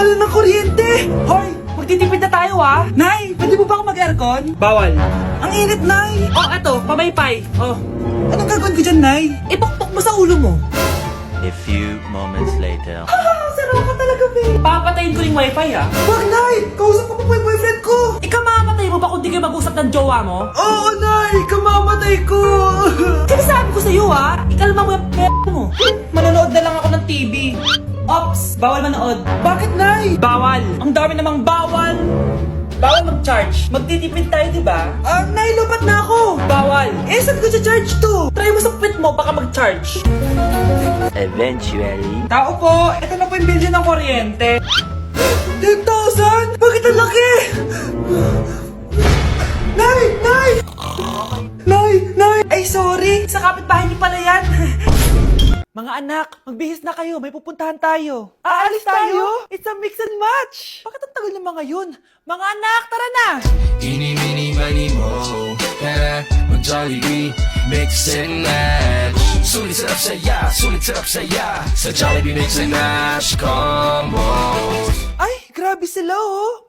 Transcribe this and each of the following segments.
na ng kuryente! Hoy! Magtitipid na tayo Nay, pwede mo ba ako mag-aircon? Bawal. Ang init, Nay! Oh, eto, pamaypay. Oh. Anong gagawin ko dyan, Nay? Ipokpok mo sa ulo mo. A few moments later. Sarap ka talaga, babe! Papatayin ko yung wifi Wag, Nay! Kausap ko pa po yung boyfriend ko! Ikaw mamamatay mo ba kung di kayo mag-usap ng jowa mo? Oo, Nay! Kamamatay ko! Sinasabi ko sa'yo ikalma mo yung mo. Manonood na lang ako ng TV. Ops! Bawal manood. Bakit, Nay? Bawal! Ang dami namang bawal! Bawal mag-charge. Magtitipid tayo, di ba? Nay, lupat na ako! Bawal! Saan ko charge to? Try mo sa puwit mo, baka mag-charge. Eventually. Tao po, ito na po yung bill ng kuryente. 10,000? Bakit ang laki? Nay! Nay! Nay! Nay! Ay, sorry! Sa kapitbahay niyo pala yan. Mga anak, magbihis na kayo. May pupuntahan tayo. Aalis tayo? It's a mix and match. Bakit ang tagal ng mga yun? Mga anak, tara na! Eeny, meeny, miny, mo. Tara, mag-Jollibee, mix and match. Sulit sarap saya, sulit sarap saya. Sa Jollibee mix and match combo. Ay, grabe sila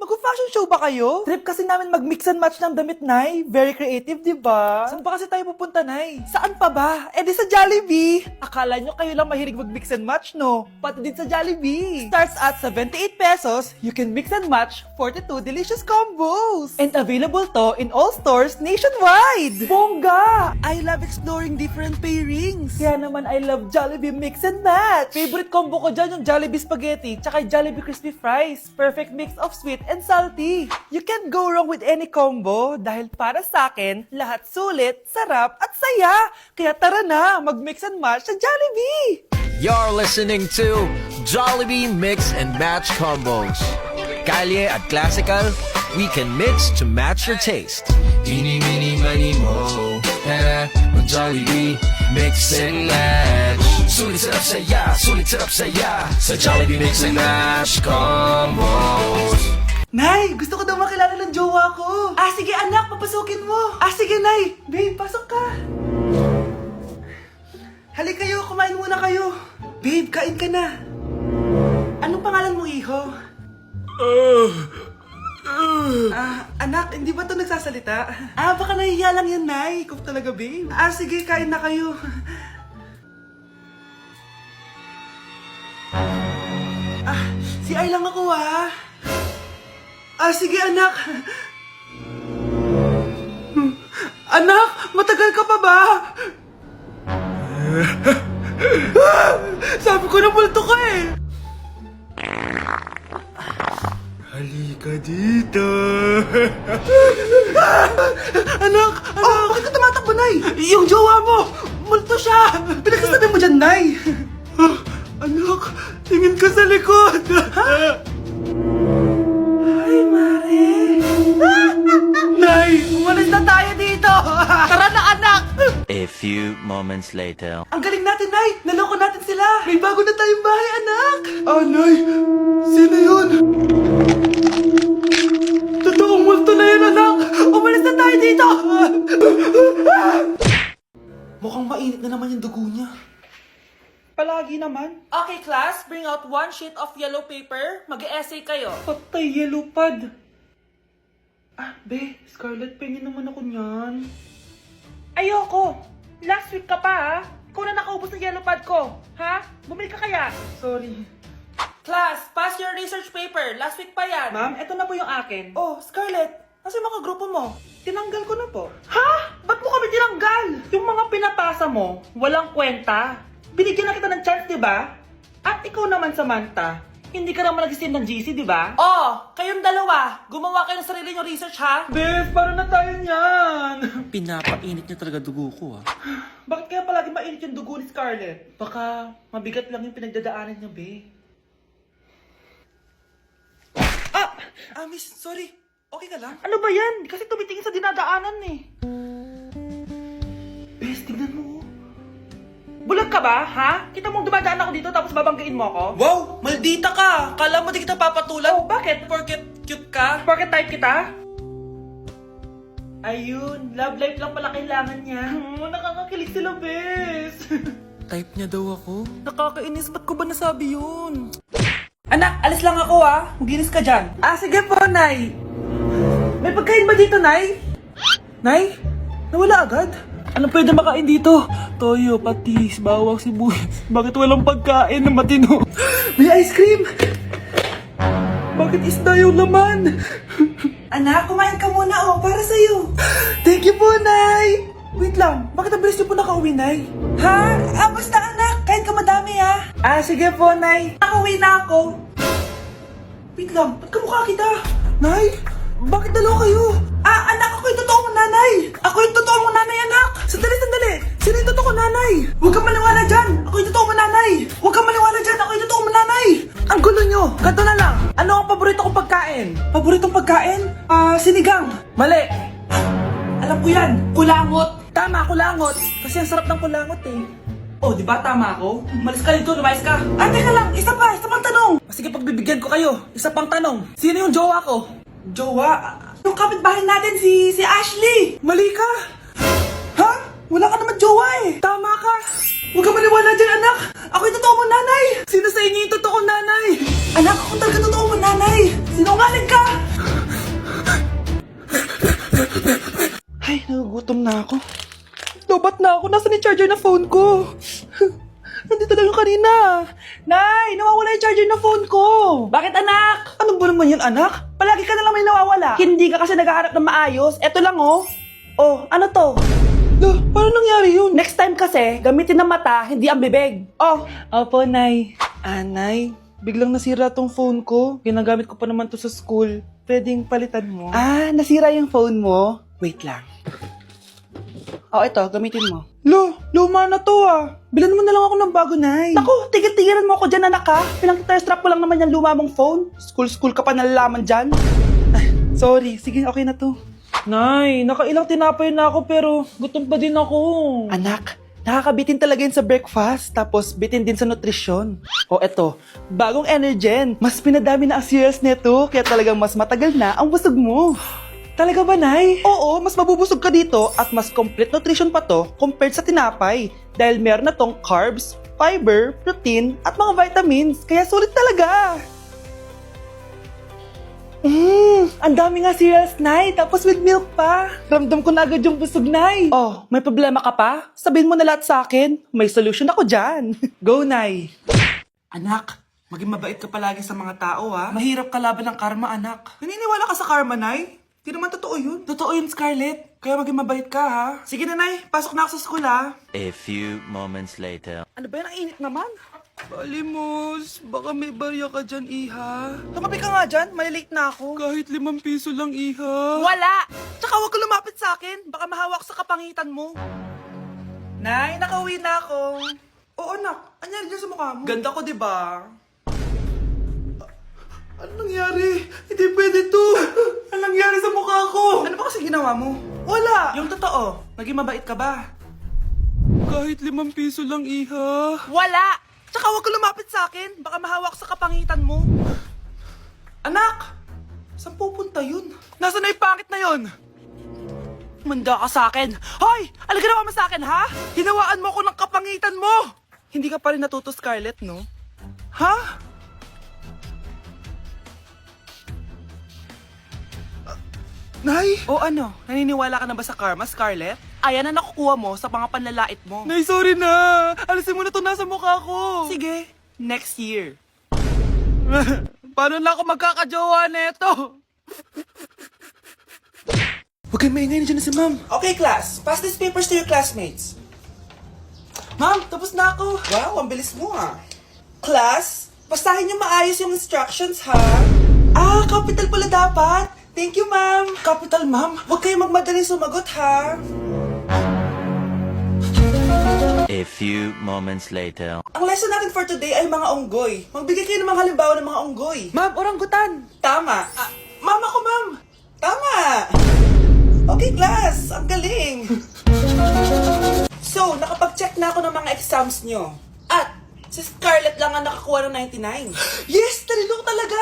Mag-fashion show ba kayo? Trip kasi namin mag-mix and match ng damit, Nay. Very creative, di ba? Saan ba kasi tayo pupunta, Nay? Saan pa ba? Eh di sa Jollibee. Akala nyo kayo lang mahilig mag-mix and match, no? Pati din sa Jollibee. Starts at 78 pesos, you can mix and match 42 delicious combos. And available to in all stores nationwide. Bongga! I love exploring different pairings. Kaya naman I love Jollibee mix and match. Favorite combo ko dyan yung Jollibee spaghetti tsaka yung Jollibee crispy fries. Perfect mix of sweet and salty. You can't go wrong with any combo dahil para sa akin, lahat sulit, sarap at saya. Kaya tara na, mag-mix and match sa Jollibee! You're listening to Jollibee Mix and Match Combos. Kalye at classical, we can mix to match your taste. Eeny, meeny, miny, mo. Tara, mag-Jollibee, mix and match. Sulit sarap saya, sulit sarap saya. Sa Jollibee Mix and Match Combos. Nay, gusto ko daw makilala ng jowa ko. Sige anak, papasukin mo. Sige, Nay. Babe, pasok ka. Halika kayo, kumain muna kayo. Babe, kain ka na. Anong pangalan mo, iho? Anak, hindi ba ito nagsasalita? Baka nahihiya lang yan, Nay. Ikaw talaga, babe. Sige, kain na kayo. Si Ay lang ako, sige, anak. Anak, matagal ka pa ba? Sabi ko na multo ka Halika dito. Anak! Bakit ka tumatakbo, Nay? Yung jowa mo! Multo siya! Pinagsasabi mo dyan, Nay! Anak, tingin ka sa likod! Ay, Mare! Nay, umalis na tayo dito! Tara na, anak! A few moments later. Ang galing natin, Nay! Naloko natin sila! May bago na tayong bahay, anak! Nay! Sino yun? Totoong multo na yun, anak! Umalis na tayo dito! Mukhang mainit na naman yung dugo niya. Palagi naman. Okay class, bring out one sheet of yellow paper. Mag-essay kayo. Patay, yellow pad. Be, Scarlett, pengin naman ako niyan. Ayoko! Last week ka pa Ikaw na nakaubos ng yellow pad ko. Ha? Bumili ka kaya? Sorry. Class, pass your research paper. Last week pa yan. Ma'am, eto na po yung akin. Oh, Scarlett, nasa yung mga grupo mo? Tinanggal ko na po. Ha? Ba't mo kami tinanggal? Yung mga pinapasa mo, walang kwenta. Binigyan na kita ng chance, di ba? At ikaw naman, Samantha, hindi ka naman nag-steam ng GC, di ba? Oh, kayong dalawa, gumawa kayo ng sarili nyo research, ha? Bes, paano na tayo niyan? Pinapainit niya talaga dugo ko, Bakit kaya palagi mainit yung dugo ni Scarlett? Baka mabigat lang yung pinagdadaanan niya, be. Miss, sorry. Okay ka lang? Ano ba yan? Kasi tumitingin sa dinadaanan, Bes, tignan mo. Bulag ka ba, ha? Kita mong dumadaan ako dito tapos babanggain mo ako? Wow, maldita ka. Kala mo di kita papatulan. Oh, bakit? Porket cute ka. Porket type kita? Ayun, love life lang pala kailangan niya. Nakakakilig sila, bes. Type niya daw ako. Nakakainis, ba't ko ba nasabi yun? Anak, alis lang ako Maginis ka dyan. Sige po, Nay. May pagkain ba dito, Nay? Nay? Nawala agad? Ano pwede makain dito? Toyo, patis, bawang, sibuyas. Bakit walang pagkain na matino? May ice cream! Bakit isda yung laman? Anak, kumain ka muna para sa'yo. Thank you po, Nay! Wait lang, bakit ang bilis niyo po nakauwi, Nay? Basta anak, kahit ka madami sige po, Nay. Nakauwi na ako. Wait lang, ba't kamukha kita? Nay, bakit dalawa kayo? Anak, ako yung totoo mong nanay. Ako yung totoo mong nanay, anak. Sandali. Sino yung totoo kong nanay? Huwag kang maniwala dyan. Ako yung totoo mong nanay. Huwag kang maniwala dyan. Ako yung totoo mong nanay. Ang gulo nyo. Ganto na lang. Ano ang paborito kong pagkain? Paboritong pagkain? Sinigang. Mali. Alam ko yan. Kulangot. Tama, kulangot. Kasi ang sarap ng kulangot di ba tama ako? Malis ka dito, lumayas ka. Teka lang. Isa pang tanong. Sige, pagbibigyan ko kayo. Isa pang tanong. Sino yung jowa ko? Jowa? Yung kapitbahay natin, si Ashley! Mali ka! Ha? Wala ka naman jowa Tama ka! Huwag ka maniwala dyan, anak! Ako yung totoo mong nanay! Sino sa inyo yung totoo kong nanay? Anak, ako talaga totoo mong nanay! Sinungaling ka! Ay, nagugutom na ako. Lobat na ako. Nasaan yung charger na phone ko? Nandito lang yung kanina. Nay, nawawala yung charger na phone ko. Bakit, anak? Ano ba naman yan, anak? Palagi ka na lang may nawawala. Hindi ka kasi naghahanap ng maayos. Eto lang, Oh, ano to? Paano nangyari yun? Next time kasi, gamitin ng mata, hindi ang bibig. Opo, Nay. Nay, biglang nasira tong phone ko. Ginagamit ko pa naman to sa school. Pwedeng palitan mo. Nasira yung phone mo? Wait lang. Ito, gamitin mo. Luma na to Bilan mo na lang ako ng bago, Nay. Naku, tigil-tigilan mo ako dyan, anak Pinang-strap ko lang naman yung luma mong phone. School ka pa nalalaman dyan. Sorry, sige, okay na to. Nay, nakailang tinapay na ako pero gutom pa din ako. Anak, nakakabitin talaga yun sa breakfast. Tapos bitin din sa nutrisyon. Eto, bagong Energen. Mas pinadami na ang cereals nito. Kaya talagang mas matagal na ang busog mo. Talaga ba, Nay? Oo, mas mabubusog ka dito at mas complete nutrition pa to compared sa tinapay. Dahil meron na tong carbs, fiber, protein, at mga vitamins. Kaya sulit talaga. Ang dami nga cereals, Nay. Tapos with milk pa. Ramdam ko na agad yung busog, Nay. May problema ka pa? Sabihin mo na lahat sa akin. May solution ako dyan. Go, Nay. Anak, maging mabait ka palagi sa mga tao, Mahirap kalaban ng karma, anak. Naniniwala ka sa karma, Nay? Di naman totoo yun. Totoo yun, Scarlett. Kaya maging mabait ka, Sige na, Nay. Pasok na ako sa school, A few moments later. Ano ba yan? Ang init naman. Balimos, baka may barya ka dyan, Iha. Tumabi ka nga dyan, malilate na ako. Kahit 5 piso lang, Iha. Wala! Tsaka huwag ka lumapit sa akin, baka mahawak sa kapangitan mo. Nay, nakauwi na ako. Oo, anak. Anyari dyan sa mukha mo? Ganda ko, diba? Ano nangyari? Hindi pwede to. Ano nangyari sa mukha ko? Ano ba kasi ginawa mo? Wala! Yung totoo, naging mabait ka ba? Kahit 5 piso lang, Iha. Wala! Tsaka huwag ka lumapit sa akin. Baka mahawak sa kapangitan mo. Anak! Saan pupunta yun? Nasaan na yung pangit na yun? Manda ka sa akin. Hoy! Ano ginawa mo sa akin, ha? Hinawaan mo ako ng kapangitan mo! Hindi ka pa rin natuto, Scarlett, no? Ha? Nay! O ano? Naniniwala ka na ba sa karma, Scarlett? Ayan na nakukuha mo sa mga panlalait mo. Nay, sorry na! Alisin mo na ito nasa mukha ko! Sige, next year. Paano na ako magkakajowa neto? Huwag kayong maingay, nandiyan na si Ma'am. Okay, class. Pass these papers to your classmates. Ma'am, tapos na ako. Wow, ang bilis mo Class, basahin niyo maayos yung instructions, ha? Capital pala dapat. Thank you, ma'am. Capital, ma'am. Huwag kayong magmadaling sumagot, ha? A few moments later. Ang lesson natin for today ay mga unggoy. Magbigay kayo ng mga halimbawa ng mga unggoy. Ma'am, oranggutan. Tama. Ma'am ako, ma'am. Tama. Okay, class. Ang galing. So, nakapag-check na ako ng mga exams nyo. At, si Scarlett lang ang nakakuha ng 99. Yes! Talino ko talaga!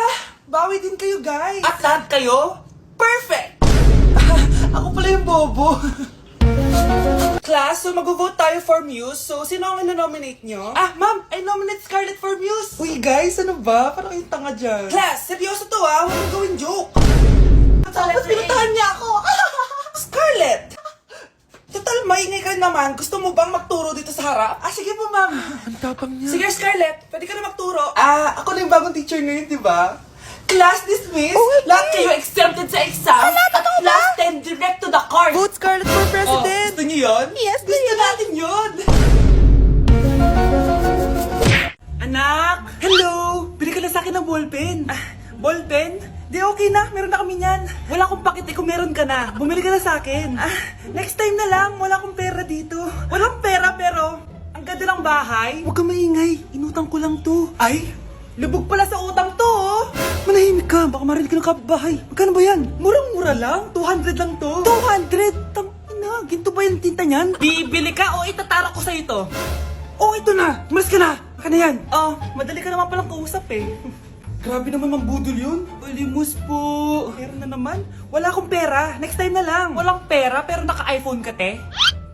Bawi din kayo, guys. At lahat kayo? Perfect! Ako pala yung bobo. Class, so mag-vote tayo for Muse. So, sino ang ino-nominate nyo? Ah, ma'am, I nominate Scarlett for Muse. Uy guys, ano ba? Parang kayong tanga dyan. Class, seryoso to ah. Huwag mong gawin joke. Tapos pinuntahan niya ako. Scarlett! Total, maingay ka naman. Gusto mo bang magturo dito sa harap? Ah, sige po, ma'am. Ang tapang niya. Sige, Scarlett. Pwede ka na magturo. Ah, ako na yung bagong teacher ngayon, di ba? Class dismissed. Lahat kayo exempted sa exam. At class 10 direct to the course. Vote Scarlett for president. Gusto niyo yun? Yes, Gusto natin yun. Anak! Hello! Bili ka na sa akin ng ballpen. Ballpen? Di okay na, meron na kami niyan. Wala akong pakit kung meron ka na. Bumili ka na sa akin. Next time na lang, wala akong pera dito. Walang pera pero, ang ganda ng bahay. Huwag ka maingay. Inutang ko lang to. Ay, lubog pala sa utang to oh. Manahimik ka. Baka marinig ka ng kapitbahay. Magkano ba yan? Murang-mura lang, 200 lang to. 200? Tang ina, ginto ba yung tinta niyan? Bibili ka o itatara ko sa ito? Oh, ito na. Umalis ka na. Baka na yan. Oh, madali ka naman palang kausap eh. Grabe naman mambudol yun. Ulimus po. Meron na naman. Wala akong pera. Next time na lang. Walang pera pero naka-iPhone ka, te?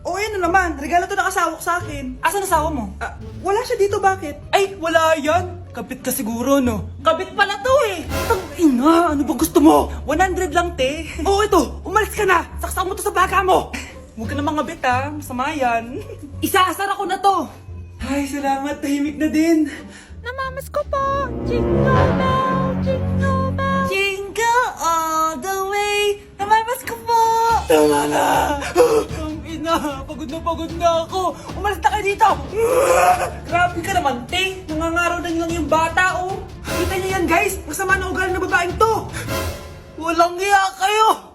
Oh, yan na naman. Regalo to ng asawa ko sa akin. Asan asawa mo? Wala siya dito, bakit? Ay, wala yan. Kabit ka siguro, no? Kabit pala to eh. Tang ina, ano ba gusto mo? 100 lang, te. Oh, ito. Umalis ka na. Saksak mo to sa baka mo. Huwag ka na mga bit, ha? Masama yan. Isaasar ako na to. Ay, salamat. Tahimik na din. Namamas ko po. Jingle bell, jingle bell. Jingle all the way. Namamas ko po. Tama na. Ang ina, pagod na ako. Umalis na kayo dito. Grabe ka naman, te. Nangangaraw na lang yung bata, oh. Kita niyo yan, guys. Masama na ugali ng babaeng to. Walang iya kayo.